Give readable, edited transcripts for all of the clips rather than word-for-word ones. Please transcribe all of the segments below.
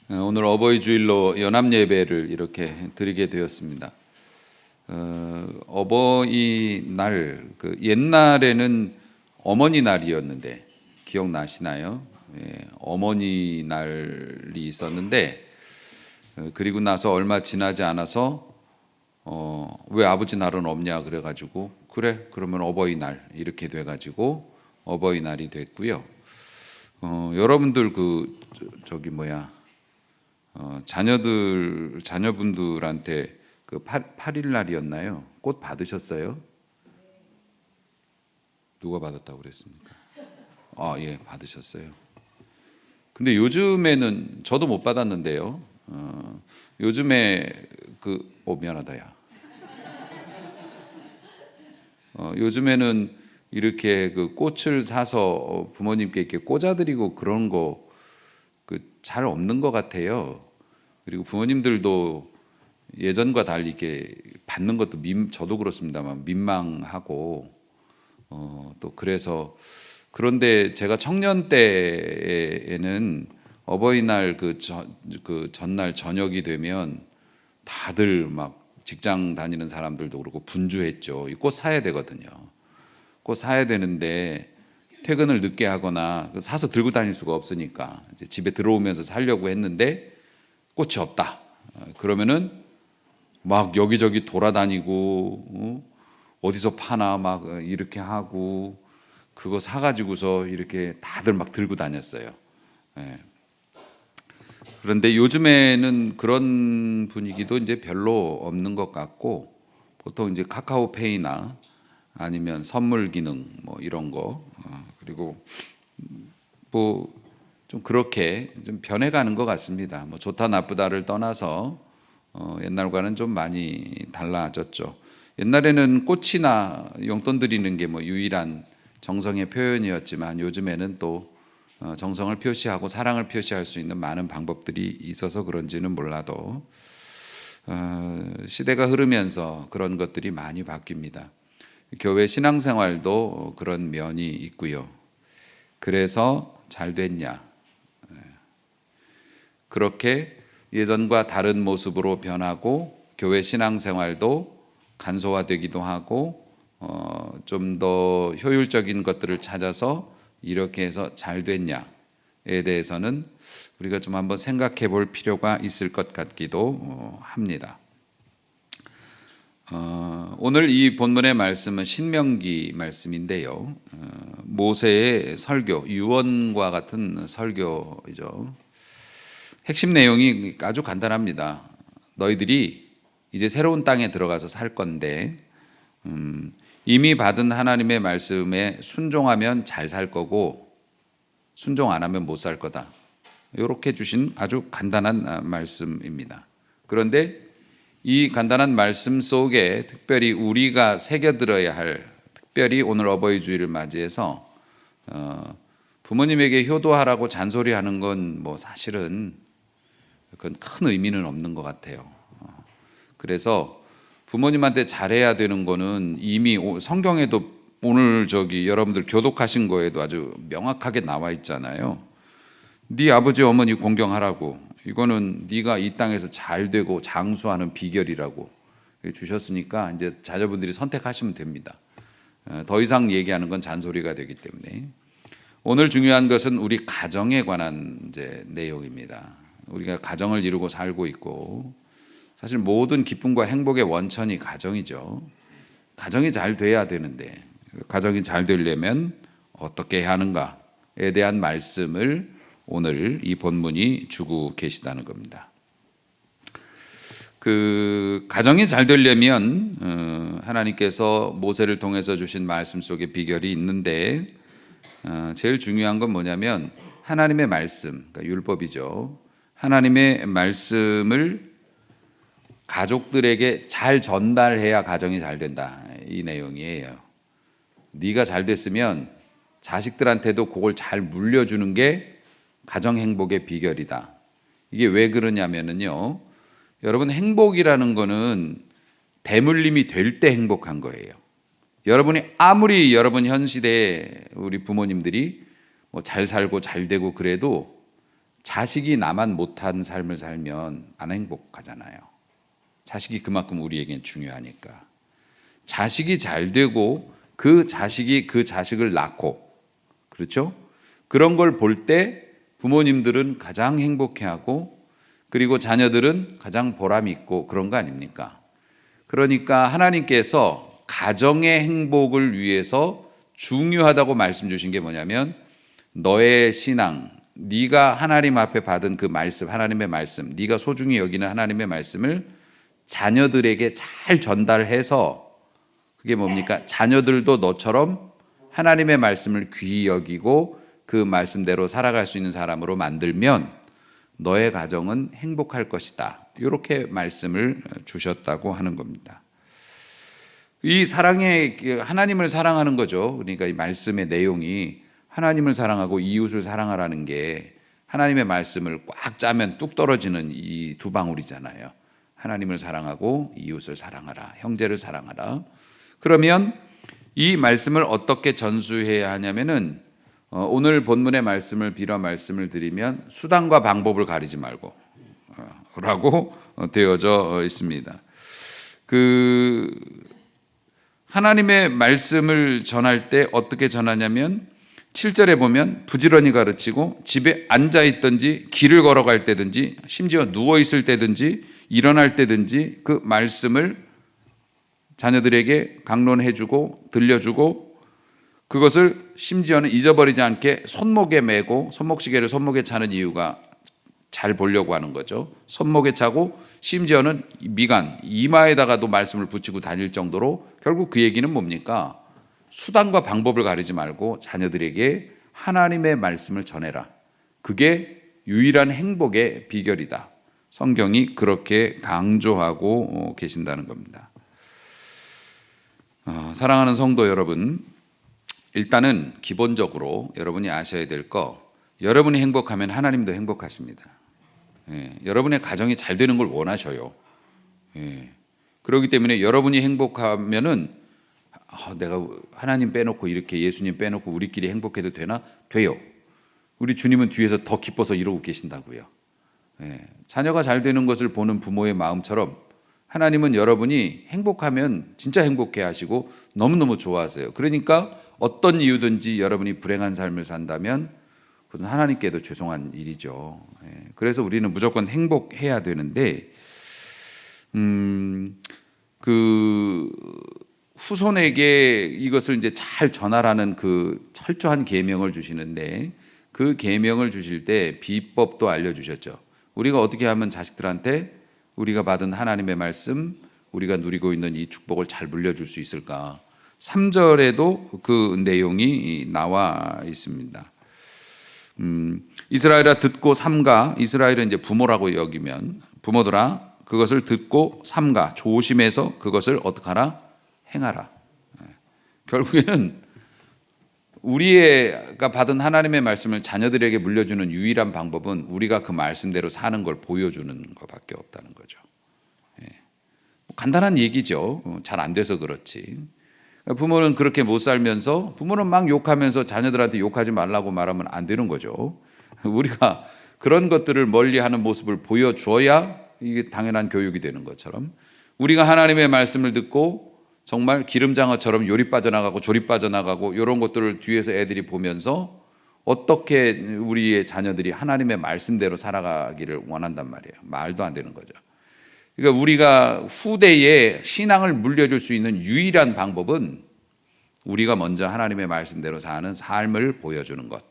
오늘 어버이 주일로 연합 예배를 이렇게 드리게 되었습니다. 어버이날 옛날에는 어머니 날이었는데 기억나시나요? 예, 어머니 날이 있었는데 그리고 나서 얼마 지나지 않아서 왜 아버지 날은 없냐 그래가지고 그래 그러면 어버이날 이렇게 돼가지고 어버이날이 됐고요. 여러분들 자녀분들한테 8일 날이었나요? 꽃 받으셨어요? 누가 받았다고 그랬습니까? 예, 받으셨어요. 근데 요즘에는 저도 못 받았는데요. 요즘에 미안하다 야. 요즘에는 이렇게 꽃을 사서 부모님께 이렇게 꽂아드리고 그런 거 잘 없는 것 같아요. 그리고 부모님들도 예전과 달리 이렇게 받는 것도 저도 그렇습니다만 민망하고 또 그래서 그런데 제가 청년 때에는 어버이날 전날 저녁이 되면 다들 막 직장 다니는 사람들도 그렇고 분주했죠. 이 꽃 사야 되거든요. 꽃 사야 되는데 퇴근을 늦게 하거나 사서 들고 다닐 수가 없으니까 이제 집에 들어오면서 사려고 했는데 꽃이 없다. 그러면은 막 여기저기 돌아다니고 어디서 파나 막 이렇게 하고 그거 사가지고서 이렇게 다들 막 들고 다녔어요. 예. 그런데 요즘에는 그런 분위기도 이제 별로 없는 것 같고 보통 이제 카카오페이나 아니면 선물 기능 뭐 이런 거 그리고 뭐 좀 그렇게 좀 변해가는 것 같습니다. 뭐 좋다 나쁘다를 떠나서 옛날과는 좀 많이 달라졌죠. 옛날에는 꽃이나 용돈 드리는 게 뭐 유일한 정성의 표현이었지만 요즘에는 또 정성을 표시하고 사랑을 표시할 수 있는 많은 방법들이 있어서 그런지는 몰라도 시대가 흐르면서 그런 것들이 많이 바뀝니다. 교회 신앙생활도 그런 면이 있고요. 그래서 잘 됐냐? 그렇게 예전과 다른 모습으로 변하고 교회 신앙생활도 간소화되기도 하고 좀 더 효율적인 것들을 찾아서 이렇게 해서 잘 됐냐에 대해서는 우리가 좀 한번 생각해 볼 필요가 있을 것 같기도 합니다. 오늘 이 본문의 말씀은 신명기 말씀인데요. 모세의 설교, 유언과 같은 설교이죠. 핵심 내용이 아주 간단합니다. 너희들이 이제 새로운 땅에 들어가서 살 건데 이미 받은 하나님의 말씀에 순종하면 잘 살 거고 순종 안 하면 못 살 거다. 이렇게 주신 아주 간단한 말씀입니다. 그런데 이 간단한 말씀 속에 특별히 우리가 새겨들어야 할, 특별히 오늘 어버이 주일을 맞이해서 부모님에게 효도하라고 잔소리하는 건 뭐 사실은 그건 큰 의미는 없는 것 같아요. 그래서 부모님한테 잘해야 되는 거는 이미 성경에도 오늘 여러분들 교독하신 거에도 아주 명확하게 나와 있잖아요. 네 아버지 어머니 공경하라고. 이거는 네가 이 땅에서 잘 되고 장수하는 비결이라고 주셨으니까 이제 자녀분들이 선택하시면 됩니다. 더 이상 얘기하는 건 잔소리가 되기 때문에 오늘 중요한 것은 우리 가정에 관한 이제 내용입니다. 우리가 가정을 이루고 살고 있고 사실 모든 기쁨과 행복의 원천이 가정이죠. 가정이 잘 돼야 되는데 가정이 잘 되려면 어떻게 해야 하는가에 대한 말씀을 오늘 이 본문이 주고 계시다는 겁니다. 가정이 잘 되려면 하나님께서 모세를 통해서 주신 말씀 속에 비결이 있는데 제일 중요한 건 뭐냐면 하나님의 말씀, 그러니까 율법이죠. 하나님의 말씀을 가족들에게 잘 전달해야 가정이 잘 된다. 이 내용이에요. 네가 잘 됐으면 자식들한테도 그걸 잘 물려주는 게 가정 행복의 비결이다. 이게 왜 그러냐면요. 여러분 행복이라는 거는 대물림이 될 때 행복한 거예요. 여러분이 아무리 여러분 현 시대에 우리 부모님들이 뭐 잘 살고 잘 되고 그래도 자식이 나만 못한 삶을 살면 안 행복하잖아요. 자식이 그만큼 우리에겐 중요하니까. 자식이 잘 되고 그 자식이 그 자식을 낳고, 그렇죠? 그런 걸 볼 때 부모님들은 가장 행복해하고, 그리고 자녀들은 가장 보람 있고 그런 거 아닙니까? 그러니까 하나님께서 가정의 행복을 위해서 중요하다고 말씀 주신 게 뭐냐면, 너의 신앙, 네가 하나님 앞에 받은 그 말씀, 하나님의 말씀, 네가 소중히 여기는 하나님의 말씀을 자녀들에게 잘 전달해서, 그게 뭡니까? 자녀들도 너처럼 하나님의 말씀을 귀히 여기고 그 말씀대로 살아갈 수 있는 사람으로 만들면 너의 가정은 행복할 것이다. 이렇게 말씀을 주셨다고 하는 겁니다. 이 사랑의, 하나님을 사랑하는 거죠. 그러니까 이 말씀의 내용이 하나님을 사랑하고 이웃을 사랑하라는 게 하나님의 말씀을 꽉 짜면 뚝 떨어지는 이 두 방울이잖아요. 하나님을 사랑하고 이웃을 사랑하라, 형제를 사랑하라. 그러면 이 말씀을 어떻게 전수해야 하냐면은, 오늘 본문의 말씀을 빌어 말씀을 드리면 수단과 방법을 가리지 말고 라고 되어져 있습니다. 하나님의 말씀을 전할 때 어떻게 전하냐면, 7절에 보면 부지런히 가르치고 집에 앉아 있든지 길을 걸어갈 때든지 심지어 누워 있을 때든지 일어날 때든지 그 말씀을 자녀들에게 강론해주고 들려주고, 그것을 심지어는 잊어버리지 않게 손목에 메고, 손목시계를 손목에 차는 이유가 잘 보려고 하는 거죠. 손목에 차고 심지어는 미간, 이마에다가도 말씀을 붙이고 다닐 정도로, 결국 그 얘기는 뭡니까? 수단과 방법을 가리지 말고 자녀들에게 하나님의 말씀을 전해라. 그게 유일한 행복의 비결이다. 성경이 그렇게 강조하고 계신다는 겁니다. 사랑하는 성도 여러분, 일단은 기본적으로 여러분이 아셔야 될 거, 여러분이 행복하면 하나님도 행복하십니다. 여러분의 가정이 잘 되는 걸 원하셔요. 그렇기 때문에 여러분이 행복하면은, 내가 하나님 빼놓고 이렇게 예수님 빼놓고 우리끼리 행복해도 되나? 돼요. 우리 주님은 뒤에서 더 기뻐서 이러고 계신다고요. 자녀가 잘 되는 것을 보는 부모의 마음처럼 하나님은 여러분이 행복하면 진짜 행복해 하시고 너무너무 좋아하세요. 그러니까 어떤 이유든지 여러분이 불행한 삶을 산다면 그것은 하나님께도 죄송한 일이죠. 그래서 우리는 무조건 행복해야 되는데, 후손에게 이것을 이제 잘 전하라는 그 철저한 계명을 주시는데, 그 계명을 주실 때 비법도 알려주셨죠. 우리가 어떻게 하면 자식들한테 우리가 받은 하나님의 말씀, 우리가 누리고 있는 이 축복을 잘 물려줄 수 있을까? 3절에도 그 내용이 나와 있습니다. 이스라엘아 듣고 삼가, 이스라엘은 이제 부모라고 여기면, 부모들아 그것을 듣고 삼가, 조심해서 그것을 어떻게 하라? 행하라. 결국에는 우리가 받은 하나님의 말씀을 자녀들에게 물려주는 유일한 방법은 우리가 그 말씀대로 사는 걸 보여주는 것밖에 없다는 거죠. 간단한 얘기죠. 잘 안 돼서 그렇지. 부모는 그렇게 못 살면서, 부모는 막 욕하면서 자녀들한테 욕하지 말라고 말하면 안 되는 거죠. 우리가 그런 것들을 멀리하는 모습을 보여줘야 이게 당연한 교육이 되는 것처럼, 우리가 하나님의 말씀을 듣고 정말 기름장어처럼 요리 빠져나가고 조리 빠져나가고 이런 것들을 뒤에서 애들이 보면서 어떻게 우리의 자녀들이 하나님의 말씀대로 살아가기를 원한단 말이에요. 말도 안 되는 거죠. 그러니까 우리가 후대에 신앙을 물려줄 수 있는 유일한 방법은 우리가 먼저 하나님의 말씀대로 사는 삶을 보여주는 것.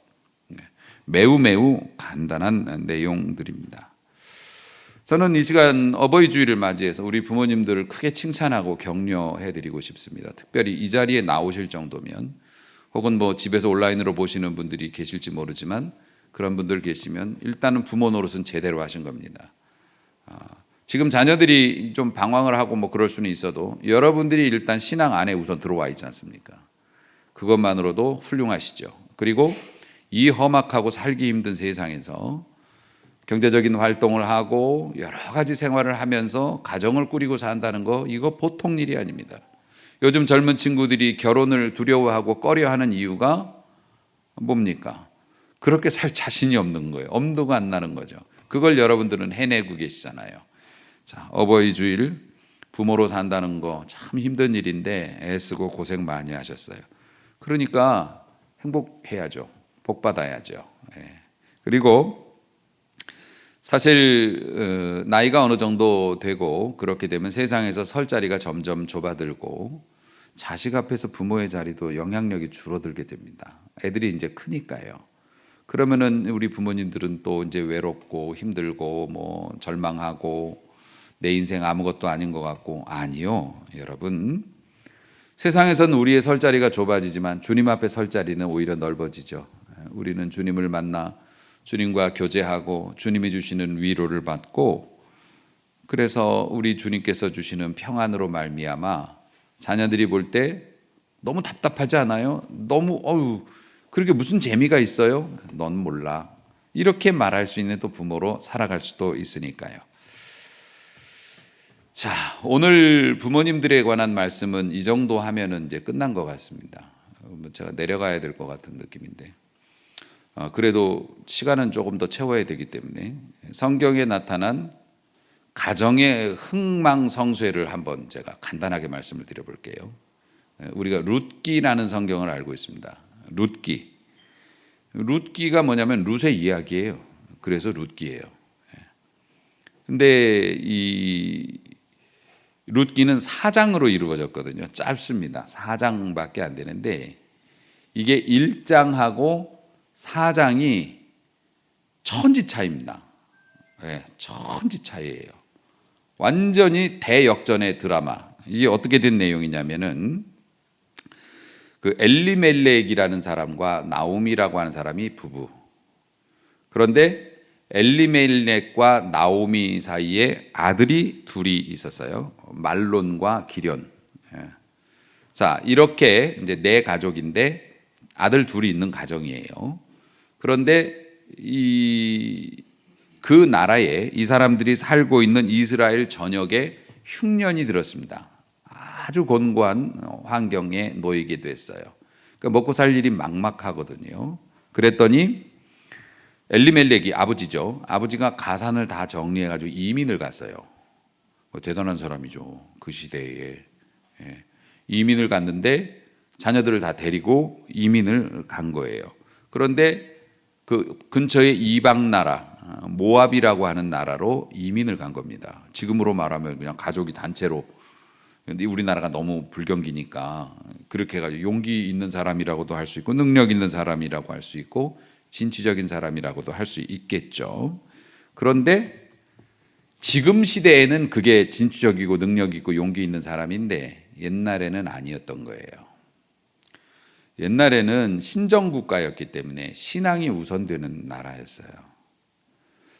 매우 매우 간단한 내용들입니다. 저는 이 시간 어버이 주일을 맞이해서 우리 부모님들을 크게 칭찬하고 격려해드리고 싶습니다. 특별히 이 자리에 나오실 정도면, 혹은 뭐 집에서 온라인으로 보시는 분들이 계실지 모르지만 그런 분들 계시면 일단은 부모 노릇은 제대로 하신 겁니다. 지금 자녀들이 좀 방황을 하고 뭐 그럴 수는 있어도 여러분들이 일단 신앙 안에 우선 들어와 있지 않습니까? 그것만으로도 훌륭하시죠. 그리고 이 험악하고 살기 힘든 세상에서 경제적인 활동을 하고 여러 가지 생활을 하면서 가정을 꾸리고 산다는 거, 이거 보통 일이 아닙니다. 요즘 젊은 친구들이 결혼을 두려워하고 꺼려하는 이유가 뭡니까? 그렇게 살 자신이 없는 거예요. 엄두가 안 나는 거죠. 그걸 여러분들은 해내고 계시잖아요. 자, 어버이 주일 부모로 산다는 거 참 힘든 일인데 애쓰고 고생 많이 하셨어요. 그러니까 행복해야죠. 복 받아야죠. 예. 그리고 사실 나이가 어느 정도 되고 그렇게 되면 세상에서 설 자리가 점점 좁아들고 자식 앞에서 부모의 자리도 영향력이 줄어들게 됩니다. 애들이 이제 크니까요. 그러면은 우리 부모님들은 또 이제 외롭고 힘들고 뭐 절망하고 내 인생 아무것도 아닌 것 같고, 아니요, 여러분. 세상에서는 우리의 설 자리가 좁아지지만 주님 앞에 설 자리는 오히려 넓어지죠. 우리는 주님을 만나 주님과 교제하고 주님이 주시는 위로를 받고, 그래서 우리 주님께서 주시는 평안으로 말미암아 자녀들이 볼 때 너무 답답하지 않아요? 너무 그렇게 무슨 재미가 있어요? 넌 몰라. 이렇게 말할 수 있는 또 부모로 살아갈 수도 있으니까요. 자, 오늘 부모님들에 관한 말씀은 이 정도 하면은 이제 끝난 것 같습니다. 제가 내려가야 될 것 같은 느낌인데, 그래도 시간은 조금 더 채워야 되기 때문에 성경에 나타난 가정의 흥망성쇠를 한번 제가 간단하게 말씀을 드려볼게요. 우리가 룻기라는 성경을 알고 있습니다. 룻기가 뭐냐면 룻의 이야기예요. 그래서 룻기예요. 근데 이 룻기는 4장으로 이루어졌거든요. 짧습니다. 4장밖에 안 되는데 이게 1장하고 4장이 천지 차이입니다. 네, 천지 차이예요. 완전히 대역전의 드라마. 이게 어떻게 된 내용이냐면은 그 엘리멜렉이라는 사람과 나오미라고 하는 사람이 부부. 그런데 엘리멜렉과 나오미 사이에 아들이 둘이 있었어요. 말론과 기련. 자, 이렇게 이제 네 가족인데 아들 둘이 있는 가정이에요. 그런데 그 나라에 이 사람들이 살고 있는 이스라엘 전역에 흉년이 들었습니다. 아주 곤고한 환경에 놓이게 됐어요. 그러니까 먹고 살 일이 막막하거든요. 그랬더니 엘리멜렉이 아버지죠. 아버지가 가산을 다 정리해가지고 이민을 갔어요. 대단한 사람이죠. 그 시대에. 이민을 갔는데 자녀들을 다 데리고 이민을 간 거예요. 그런데 그 근처에 이방 나라, 모압이라고 하는 나라로 이민을 간 겁니다. 지금으로 말하면 그냥 가족이 단체로. 근데 우리나라가 너무 불경기니까 그렇게 해가지고 용기 있는 사람이라고도 할 수 있고 능력 있는 사람이라고 할 수 있고 진취적인 사람이라고도 할 수 있겠죠. 그런데 지금 시대에는 그게 진취적이고 능력 있고 용기 있는 사람인데 옛날에는 아니었던 거예요. 옛날에는 신정국가였기 때문에 신앙이 우선되는 나라였어요.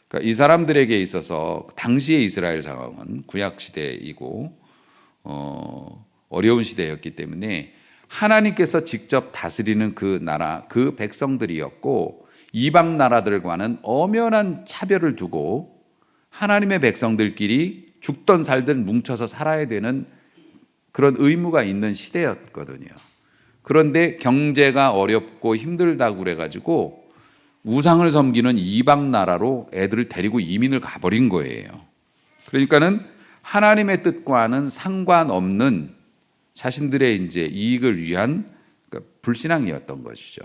그러니까 이 사람들에게 있어서 당시의 이스라엘 상황은 구약 시대이고 어려운 시대였기 때문에 하나님께서 직접 다스리는 그 나라, 그 백성들이었고 이방 나라들과는 엄연한 차별을 두고 하나님의 백성들끼리 죽던 살든 뭉쳐서 살아야 되는 그런 의무가 있는 시대였거든요. 그런데 경제가 어렵고 힘들다고 그래가지고 우상을 섬기는 이방 나라로 애들을 데리고 이민을 가버린 거예요. 그러니까는 하나님의 뜻과는 상관없는 자신들의 이제 이익을 위한 불신앙이었던 것이죠.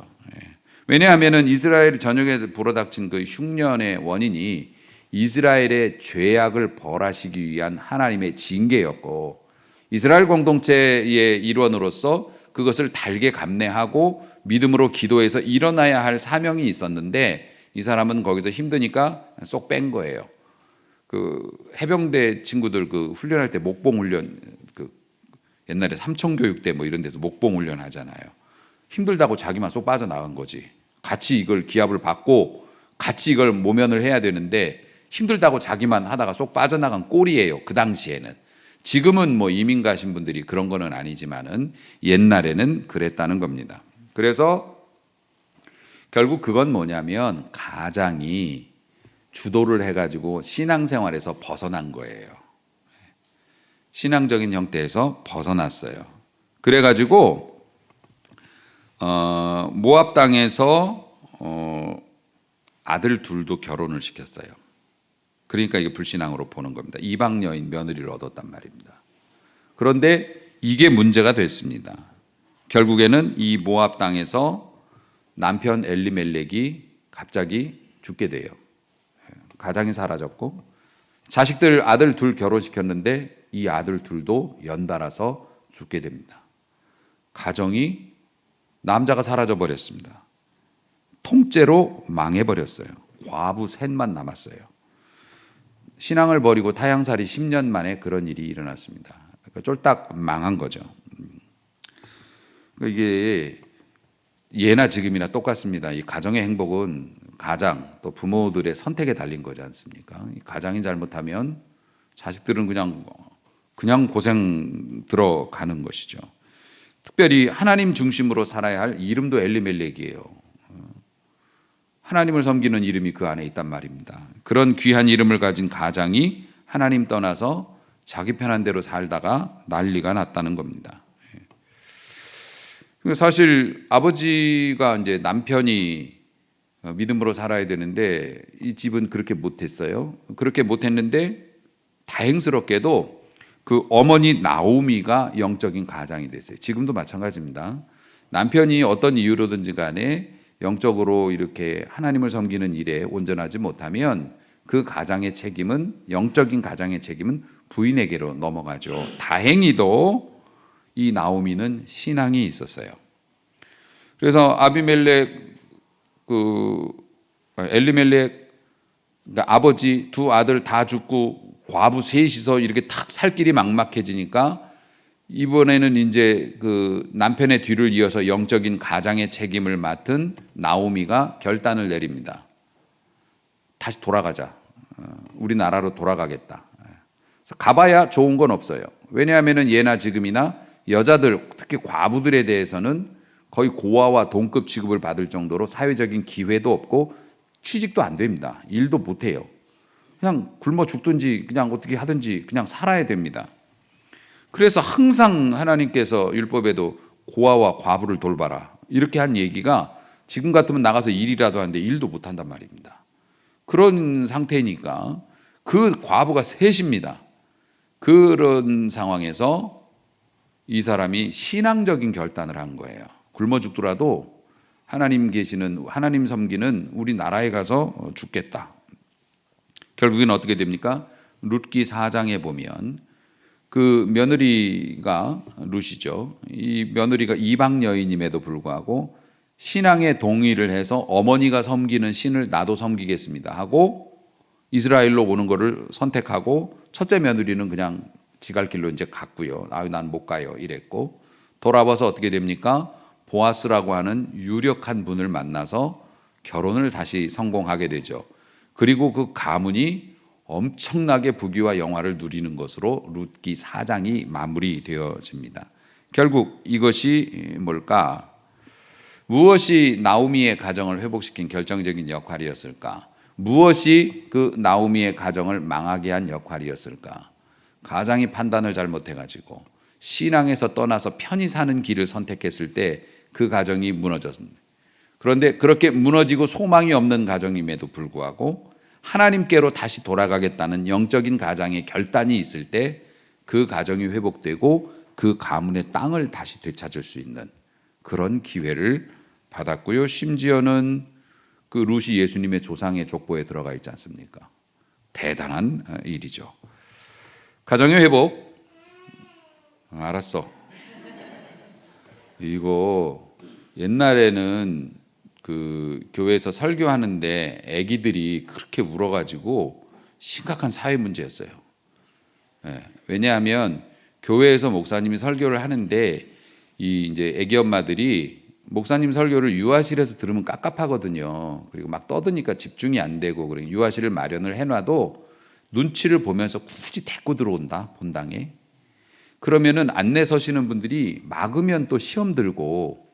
왜냐하면은 이스라엘 전역에 불어닥친 그 흉년의 원인이 이스라엘의 죄악을 벌하시기 위한 하나님의 징계였고 이스라엘 공동체의 일원으로서 그것을 달게 감내하고 믿음으로 기도해서 일어나야 할 사명이 있었는데 이 사람은 거기서 힘드니까 쏙 뺀 거예요. 그 해병대 친구들 그 훈련할 때 목봉 훈련, 그 옛날에 삼청교육대 뭐 이런 데서 목봉 훈련 하잖아요. 힘들다고 자기만 쏙 빠져나간 거지. 같이 이걸 기합을 받고 같이 이걸 모면을 해야 되는데 힘들다고 자기만 하다가 쏙 빠져나간 꼴이에요. 그 당시에는. 지금은 뭐 이민 가신 분들이 그런 거는 아니지만은 옛날에는 그랬다는 겁니다. 그래서 결국 그건 뭐냐면 가장이 주도를 해가지고 신앙생활에서 벗어난 거예요. 신앙적인 형태에서 벗어났어요. 그래가지고 모압 땅에서 아들 둘도 결혼을 시켰어요. 그러니까 이게 불신앙으로 보는 겁니다. 이방 여인 며느리를 얻었단 말입니다. 그런데 이게 문제가 됐습니다. 결국에는 이 모압 땅에서 남편 엘리멜렉이 갑자기 죽게 돼요. 가장이 사라졌고 자식들 아들 둘 결혼시켰는데 이 아들 둘도 연달아서 죽게 됩니다. 가정이 남자가 사라져 버렸습니다. 통째로 망해버렸어요. 과부 셋만 남았어요. 신앙을 버리고 타향살이 10년 만에 그런 일이 일어났습니다. 그러니까 쫄딱 망한 거죠. 이게 예나 지금이나 똑같습니다. 이 가정의 행복은 가장 또 부모들의 선택에 달린 거지 않습니까? 이 가장이 잘못하면 자식들은 그냥 고생 들어가는 것이죠. 특별히 하나님 중심으로 살아야 할 이름도 엘리멜렉이에요. 하나님을 섬기는 이름이 그 안에 있단 말입니다. 그런 귀한 이름을 가진 가장이 하나님 떠나서 자기 편한 대로 살다가 난리가 났다는 겁니다. 사실 아버지가 이제 남편이 믿음으로 살아야 되는데 이 집은 그렇게 못했어요. 그렇게 못했는데 다행스럽게도 그 어머니 나오미가 영적인 가장이 됐어요. 지금도 마찬가지입니다. 남편이 어떤 이유로든지 간에 영적으로 이렇게 하나님을 섬기는 일에 온전하지 못하면 그 가장의 책임은, 영적인 가장의 책임은 부인에게로 넘어가죠. 다행히도 이 나오미는 신앙이 있었어요. 그래서 엘리멜렉 그러니까 아버지 두 아들 다 죽고 과부 셋이서 이렇게 탁 살 길이 막막해지니까 이번에는 이제 그 남편의 뒤를 이어서 영적인 가장의 책임을 맡은 나오미가 결단을 내립니다. 다시 돌아가자. 우리나라로 돌아가겠다. 그래서 가봐야 좋은 건 없어요. 왜냐하면 예나 지금이나 여자들, 특히 과부들에 대해서는 거의 고아와 동급 취급을 받을 정도로 사회적인 기회도 없고 취직도 안 됩니다. 일도 못 해요. 그냥 굶어 죽든지 그냥 어떻게 하든지 그냥 살아야 됩니다. 그래서 항상 하나님께서 율법에도 고아와 과부를 돌봐라 이렇게 한 얘기가 지금 같으면 나가서 일이라도 하는데 일도 못 한단 말입니다. 그런 상태니까 그 과부가 셋입니다. 그런 상황에서 이 사람이 신앙적인 결단을 한 거예요. 굶어 죽더라도 하나님 계시는, 하나님 섬기는 우리 나라에 가서 죽겠다. 결국엔 어떻게 됩니까? 룻기 4장에 보면 그 며느리가 룻이죠. 이 며느리가 이방 여인임에도 불구하고 신앙에 동의를 해서 어머니가 섬기는 신을 나도 섬기겠습니다 하고 이스라엘로 오는 것을 선택하고 첫째 며느리는 그냥 지갈 길로 이제 갔고요. 난 못 가요 이랬고 돌아와서 어떻게 됩니까? 보아스라고 하는 유력한 분을 만나서 결혼을 다시 성공하게 되죠. 그리고 그 가문이 엄청나게 부귀와 영화를 누리는 것으로 룻기 4장이 마무리되어집니다. 결국 이것이 뭘까? 무엇이 나오미의 가정을 회복시킨 결정적인 역할이었을까? 무엇이 그 나오미의 가정을 망하게 한 역할이었을까? 가장이 판단을 잘못해가지고 신앙에서 떠나서 편히 사는 길을 선택했을 때 그 가정이 무너졌습니다. 그런데 그렇게 무너지고 소망이 없는 가정임에도 불구하고 하나님께로 다시 돌아가겠다는 영적인 가장의 결단이 있을 때 그 가정이 회복되고 그 가문의 땅을 다시 되찾을 수 있는 그런 기회를 받았고요. 심지어는 그 룻이 예수님의 조상의 족보에 들어가 있지 않습니까? 대단한 일이죠. 가정의 회복. 알았어. 이거 옛날에는 그 교회에서 설교하는데 아기들이 그렇게 울어가지고 심각한 사회 문제였어요. 왜냐하면 교회에서 목사님이 설교를 하는데 이 이제 아기 엄마들이 목사님 설교를 유아실에서 들으면 깝깝하거든요. 그리고 막 떠드니까 집중이 안 되고 그리고 유아실을 마련을 해놔도 눈치를 보면서 굳이 데리고 들어온다 본당에. 그러면은 안내 서시는 분들이 막으면 또 시험 들고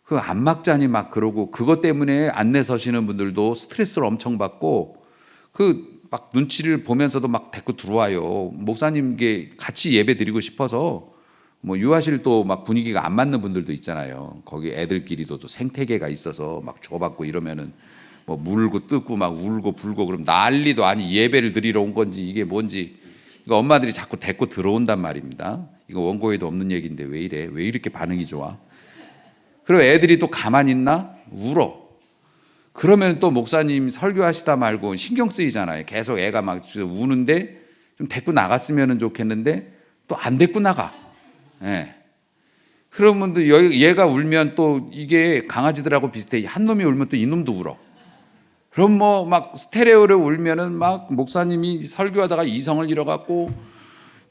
그 안 막자니 막 그러고 그것 때문에 안내 서시는 분들도 스트레스를 엄청 받고 그 막 눈치를 보면서도 막 데리고 들어와요. 목사님께 같이 예배 드리고 싶어서 뭐 유아실 또 막 분위기가 안 맞는 분들도 있잖아요. 거기 애들끼리도 또 생태계가 있어서 막 주고받고 이러면은 뭐 물고 뜯고 막 울고 불고 그럼 난리도 아니 예배를 드리러 온 건지 이게 뭔지 이거 엄마들이 자꾸 데리고 들어온단 말입니다. 이거 원고에도 없는 얘기인데 왜 이래? 왜 이렇게 반응이 좋아? 그리고 애들이 또 가만히 있나? 울어. 그러면 또 목사님 설교하시다 말고 신경 쓰이잖아요. 계속 애가 막 우는데 좀 데리고 나갔으면 좋겠는데 또 안 데리고 나가. 예. 그러면 또 얘가 울면 또 이게 강아지들하고 비슷해. 한 놈이 울면 또 이 놈도 울어. 그럼 뭐 막 스테레오를 울면은 막 목사님이 설교하다가 이성을 잃어갖고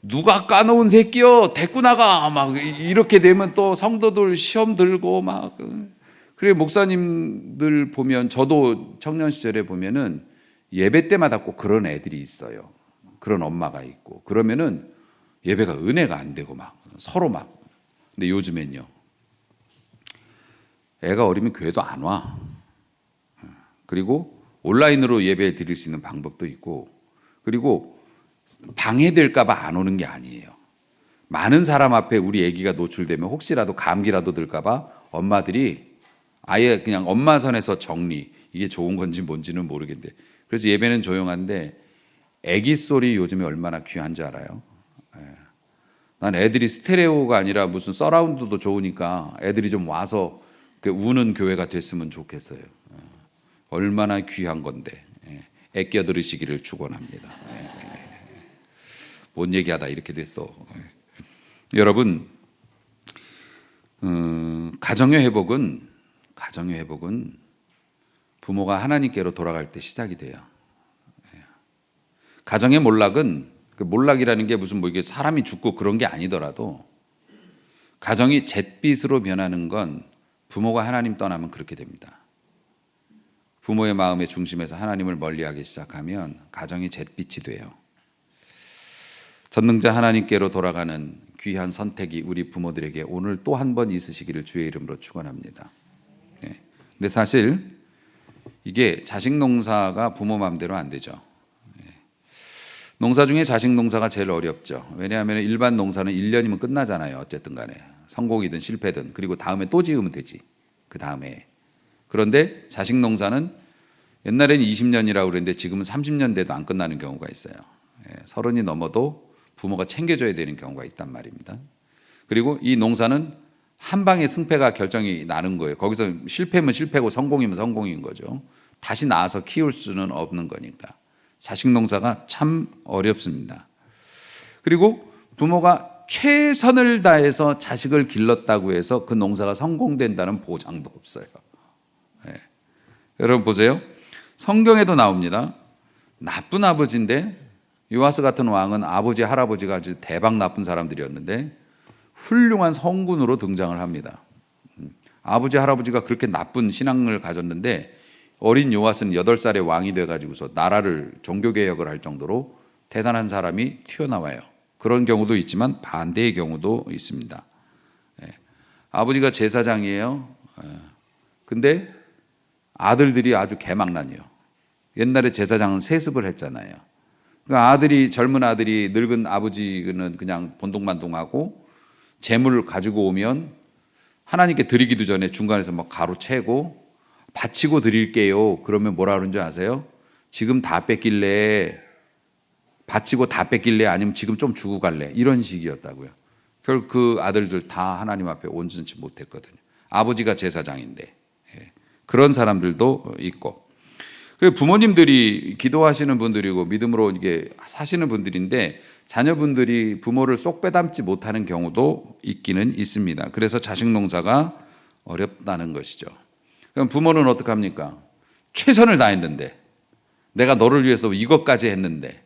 누가 까놓은 새끼요 데리고 나가 막 이렇게 되면 또 성도들 시험 들고 막 그래 목사님들 보면 저도 청년 시절에 보면은 예배 때마다 꼭 그런 애들이 있어요. 그런 엄마가 있고 그러면은 예배가 은혜가 안 되고 막 서로 막 근데 요즘엔요 애가 어리면 교회도 안 와. 그리고 온라인으로 예배 드릴 수 있는 방법도 있고 그리고 방해될까 봐 안 오는 게 아니에요. 많은 사람 앞에 우리 아기가 노출되면 혹시라도 감기라도 들까 봐 엄마들이 아예 그냥 엄마 선에서 정리 이게 좋은 건지 뭔지는 모르겠는데 그래서 예배는 조용한데 아기 소리 요즘에 얼마나 귀한지 알아요? 난 애들이 스테레오가 아니라 무슨 서라운드도 좋으니까 애들이 좀 와서 우는 교회가 됐으면 좋겠어요. 얼마나 귀한 건데 애껴 들으시기를 축원합니다. 뭔 얘기하다 이렇게 됐어. 여러분 가정의 회복은 부모가 하나님께로 돌아갈 때 시작이 돼요. 가정의 몰락은 그 몰락이라는 게 무슨 뭐 이게 사람이 죽고 그런 게 아니더라도 가정이 잿빛으로 변하는 건 부모가 하나님 떠나면 그렇게 됩니다. 부모의 마음의 중심에서 하나님을 멀리하기 시작하면 가정이 잿빛이 돼요. 전능자 하나님께로 돌아가는 귀한 선택이 우리 부모들에게 오늘 또 한 번 있으시기를 주의 이름으로 축원합니다. 근데 사실 이게 자식 농사가 부모 마음대로 안 되죠. 농사 중에 자식 농사가 제일 어렵죠. 왜냐하면 일반 농사는 1년이면 끝나잖아요. 어쨌든 간에 성공이든 실패든 그리고 다음에 또 지으면 되지. 그 다음에 그런데 자식 농사는 옛날에는 20년이라고 그랬는데 지금은 30년 돼도 안 끝나는 경우가 있어요. 30이 넘어도 부모가 챙겨줘야 되는 경우가 있단 말입니다. 그리고 이 농사는 한 방에 승패가 결정이 나는 거예요. 거기서 실패면 실패고 성공이면 성공인 거죠. 다시 나와서 키울 수는 없는 거니까. 자식 농사가 참 어렵습니다. 그리고 부모가 최선을 다해서 자식을 길렀다고 해서 그 농사가 성공된다는 보장도 없어요. 여러분 보세요. 성경에도 나옵니다. 나쁜 아버지인데 요아스 같은 왕은 아버지 할아버지가 아주 대박 나쁜 사람들이었는데 훌륭한 성군으로 등장을 합니다. 아버지 할아버지가 그렇게 나쁜 신앙을 가졌는데 어린 요아스는 8살에 왕이 돼가지고서 나라를 종교개혁을 할 정도로 대단한 사람이 튀어나와요. 그런 경우도 있지만 반대의 경우도 있습니다. 아버지가 제사장이에요. 근데 아들들이 아주 개망난이요. 옛날에 제사장은 세습을 했잖아요. 그러니까 젊은 아들이 늙은 아버지는 그냥 본동만동하고 재물을 가지고 오면 하나님께 드리기도 전에 중간에서 막 가로채고 바치고 드릴게요. 그러면 뭐라 그러는 줄 아세요? 지금 다 뺏길래 바치고 다 뺏길래 아니면 지금 좀 주고 갈래 이런 식이었다고요. 결국 그 아들들 다 하나님 앞에 온전치 못했거든요. 아버지가 제사장인데 그런 사람들도 있고 부모님들이 기도하시는 분들이고 믿음으로 이게 사시는 분들인데 자녀분들이 부모를 쏙 빼닮지 못하는 경우도 있기는 있습니다. 그래서 자식 농사가 어렵다는 것이죠. 그럼 부모는 어떡합니까? 최선을 다했는데 내가 너를 위해서 이것까지 했는데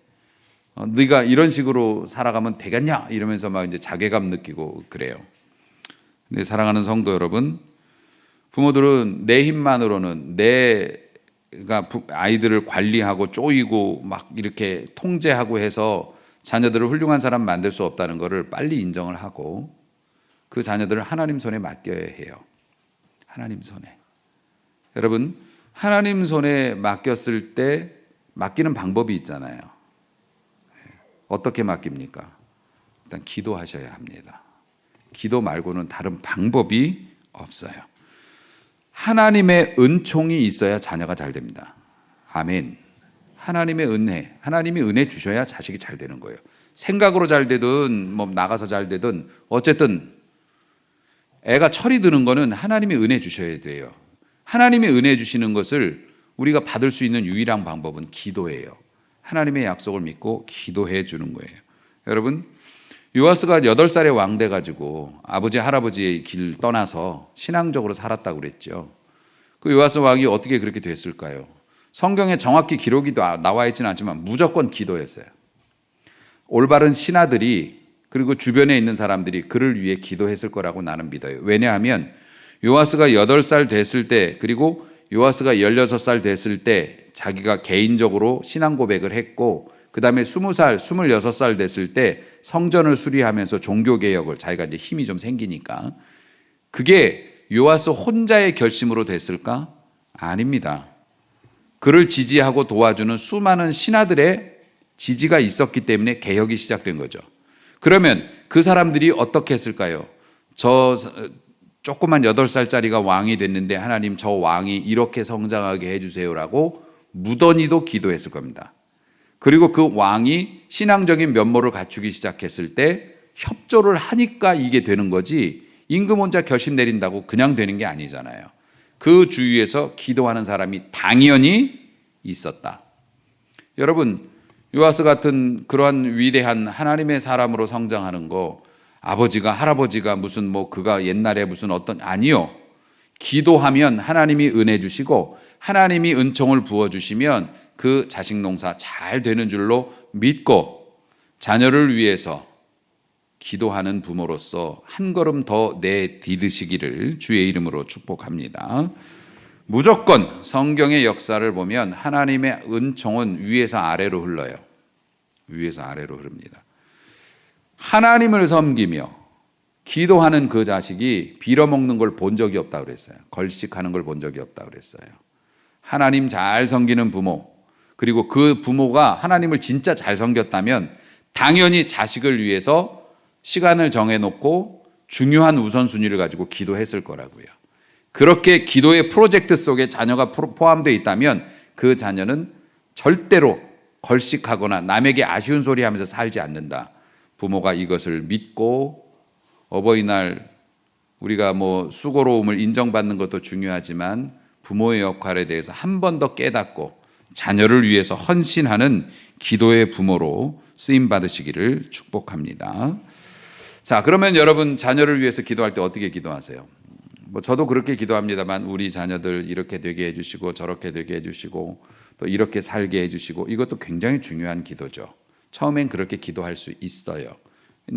네가 이런 식으로 살아가면 되겠냐 이러면서 막 이제 자괴감 느끼고 그래요. 근데 사랑하는 성도 여러분, 부모들은 내 힘만으로는 내가 아이들을 관리하고 쪼이고 막 이렇게 통제하고 해서 자녀들을 훌륭한 사람 만들 수 없다는 것을 빨리 인정을 하고 그 자녀들을 하나님 손에 맡겨야 해요. 하나님 손에. 여러분, 하나님 손에 맡겼을 때 맡기는 방법이 있잖아요. 어떻게 맡깁니까? 일단 기도하셔야 합니다. 기도 말고는 다른 방법이 없어요. 하나님의 은총이 있어야 자녀가 잘 됩니다. 아멘. 하나님의 은혜, 하나님이 은혜 주셔야 자식이 잘 되는 거예요. 생각으로 잘 되든 뭐 나가서 잘 되든 어쨌든 애가 철이 드는 거는 하나님이 은혜 주셔야 돼요. 하나님이 은혜 주시는 것을 우리가 받을 수 있는 유일한 방법은 기도예요. 하나님의 약속을 믿고 기도해 주는 거예요. 여러분, 요아스가 8살에 왕 돼가지고 아버지 할아버지의 길 떠나서 신앙적으로 살았다고 그랬죠. 그 요아스 왕이 어떻게 그렇게 됐을까요? 성경에 정확히 기록이 나와 있지는 않지만 무조건 기도했어요. 올바른 신하들이 그리고 주변에 있는 사람들이 그를 위해 기도했을 거라고 나는 믿어요. 왜냐하면 요아스가 8살 됐을 때 그리고 요아스가 16살 됐을 때 자기가 개인적으로 신앙 고백을 했고 그 다음에 20살, 26살 됐을 때 성전을 수리하면서 종교개혁을 자기가 이제 힘이 좀 생기니까 그게 요아스 혼자의 결심으로 됐을까? 아닙니다. 그를 지지하고 도와주는 수많은 신하들의 지지가 있었기 때문에 개혁이 시작된 거죠. 그러면 그 사람들이 어떻게 했을까요? 저 조그만 8살짜리가 왕이 됐는데 하나님 저 왕이 이렇게 성장하게 해주세요라고 무던히도 기도했을 겁니다. 그리고 그 왕이 신앙적인 면모를 갖추기 시작했을 때 협조를 하니까 이게 되는 거지 임금 혼자 결심 내린다고 그냥 되는 게 아니잖아요. 그 주위에서 기도하는 사람이 당연히 있었다. 여러분, 요아스 같은 그러한 위대한 하나님의 사람으로 성장하는 거 아버지가 할아버지가 무슨 뭐 그가 옛날에 무슨 어떤 아니요. 기도하면 하나님이 은혜 주시고 하나님이 은총을 부어 주시면 그 자식 농사 잘 되는 줄로 믿고 자녀를 위해서 기도하는 부모로서 한 걸음 더 내디드시기를 주의 이름으로 축복합니다. 무조건 성경의 역사를 보면 하나님의 은총은 위에서 아래로 흘러요. 위에서 아래로 흐릅니다. 하나님을 섬기며 기도하는 그 자식이 빌어먹는 걸 본 적이 없다고 그랬어요. 걸식하는 걸 본 적이 없다고 그랬어요. 하나님 잘 섬기는 부모, 그리고 그 부모가 하나님을 진짜 잘 섬겼다면 당연히 자식을 위해서 시간을 정해놓고 중요한 우선순위를 가지고 기도했을 거라고요. 그렇게 기도의 프로젝트 속에 자녀가 포함되어 있다면 그 자녀는 절대로 걸식하거나 남에게 아쉬운 소리 하면서 살지 않는다. 부모가 이것을 믿고 어버이날 우리가 뭐 수고로움을 인정받는 것도 중요하지만 부모의 역할에 대해서 한 번 더 깨닫고 자녀를 위해서 헌신하는 기도의 부모로 쓰임 받으시기를 축복합니다. 자, 그러면 여러분 자녀를 위해서 기도할 때 어떻게 기도하세요? 뭐 저도 그렇게 기도합니다만 우리 자녀들 이렇게 되게 해주시고 저렇게 되게 해주시고 또 이렇게 살게 해주시고 이것도 굉장히 중요한 기도죠. 처음엔 그렇게 기도할 수 있어요.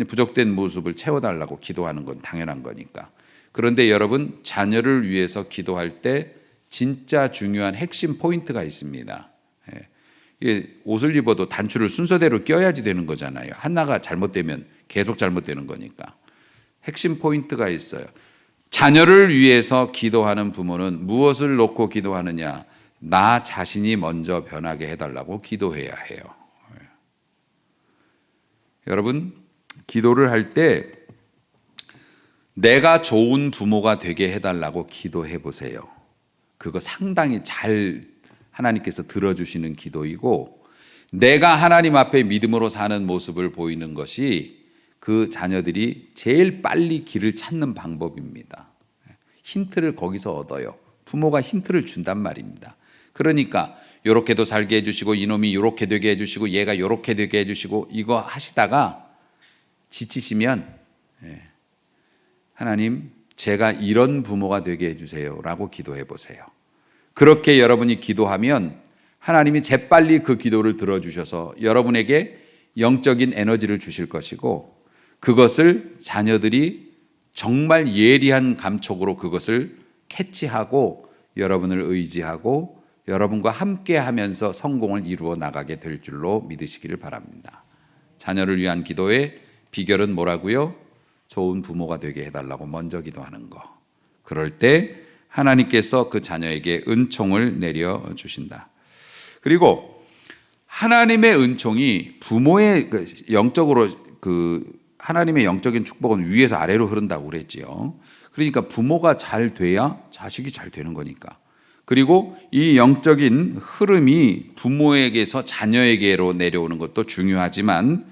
부족된 모습을 채워달라고 기도하는 건 당연한 거니까. 그런데 여러분 자녀를 위해서 기도할 때 진짜 중요한 핵심 포인트가 있습니다. 이게 옷을 입어도 단추를 순서대로 껴야지 되는 거잖아요. 하나가 잘못되면 계속 잘못되는 거니까. 핵심 포인트가 있어요. 자녀를 위해서 기도하는 부모는 무엇을 놓고 기도하느냐? 나 자신이 먼저 변하게 해달라고 기도해야 해요. 여러분, 기도를 할 때 내가 좋은 부모가 되게 해달라고 기도해 보세요. 그거 상당히 잘 하나님께서 들어주시는 기도이고 내가 하나님 앞에 믿음으로 사는 모습을 보이는 것이 그 자녀들이 제일 빨리 길을 찾는 방법입니다. 힌트를 거기서 얻어요. 부모가 힌트를 준단 말입니다. 그러니까 요렇게도 살게 해주시고 이놈이 요렇게 되게 해주시고 얘가 요렇게 되게 해주시고 이거 하시다가 지치시면 하나님 제가 이런 부모가 되게 해주세요 라고 기도해 보세요. 그렇게 여러분이 기도하면 하나님이 재빨리 그 기도를 들어주셔서 여러분에게 영적인 에너지를 주실 것이고 그것을 자녀들이 정말 예리한 감촉으로 그것을 캐치하고 여러분을 의지하고 여러분과 함께 하면서 성공을 이루어 나가게 될 줄로 믿으시기를 바랍니다. 자녀를 위한 기도의 비결은 뭐라고요? 좋은 부모가 되게 해달라고 먼저 기도하는 거. 그럴 때 하나님께서 그 자녀에게 은총을 내려주신다. 그리고 하나님의 은총이 부모의 영적으로 하나님의 영적인 축복은 위에서 아래로 흐른다고 그랬지요. 그러니까 부모가 잘 돼야 자식이 잘 되는 거니까. 그리고 이 영적인 흐름이 부모에게서 자녀에게로 내려오는 것도 중요하지만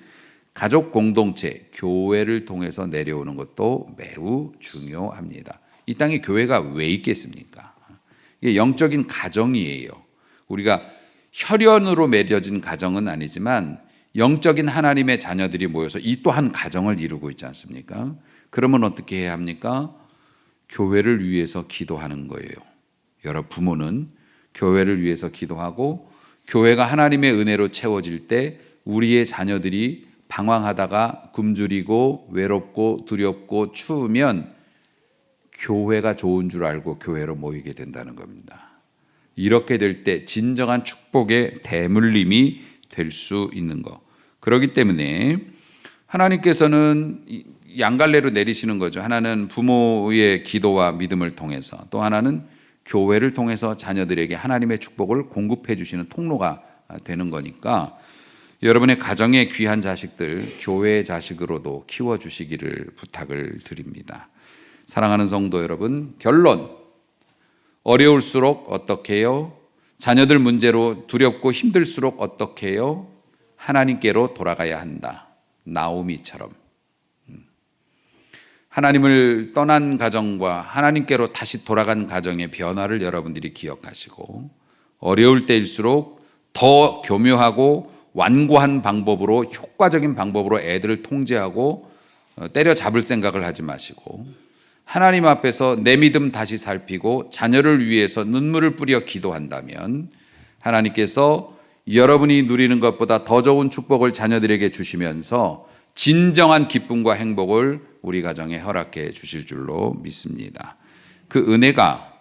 가족 공동체, 교회를 통해서 내려오는 것도 매우 중요합니다. 이 땅에 교회가 왜 있겠습니까? 이게 영적인 가정이에요. 우리가 혈연으로 맺어진 가정은 아니지만 영적인 하나님의 자녀들이 모여서 이 또한 가정을 이루고 있지 않습니까? 그러면 어떻게 해야 합니까? 교회를 위해서 기도하는 거예요. 여러 부모는 교회를 위해서 기도하고 교회가 하나님의 은혜로 채워질 때 우리의 자녀들이 방황하다가 굶주리고 외롭고 두렵고 추우면 교회가 좋은 줄 알고 교회로 모이게 된다는 겁니다. 이렇게 될 때 진정한 축복의 대물림이 될 수 있는 것. 그렇기 때문에 하나님께서는 양갈래로 내리시는 거죠. 하나는 부모의 기도와 믿음을 통해서, 또 하나는 교회를 통해서 자녀들에게 하나님의 축복을 공급해 주시는 통로가 되는 거니까 여러분의 가정의 귀한 자식들 교회의 자식으로도 키워주시기를 부탁을 드립니다. 사랑하는 성도 여러분, 결론, 어려울수록 어떻게 해요? 자녀들 문제로 두렵고 힘들수록 어떻게 해요? 하나님께로 돌아가야 한다. 나오미처럼. 하나님을 떠난 가정과 하나님께로 다시 돌아간 가정의 변화를 여러분들이 기억하시고 어려울 때일수록 더 교묘하고 완고한 방법으로, 효과적인 방법으로 애들을 통제하고 때려잡을 생각을 하지 마시고 하나님 앞에서 내 믿음 다시 살피고 자녀를 위해서 눈물을 뿌려 기도한다면 하나님께서 여러분이 누리는 것보다 더 좋은 축복을 자녀들에게 주시면서 진정한 기쁨과 행복을 우리 가정에 허락해 주실 줄로 믿습니다. 그 은혜가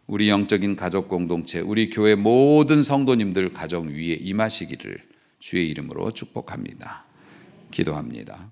우리 영적인 가족 공동체, 우리 교회 모든 성도님들 가정 위에 임하시기를 주의 이름으로 축복합니다. 기도합니다.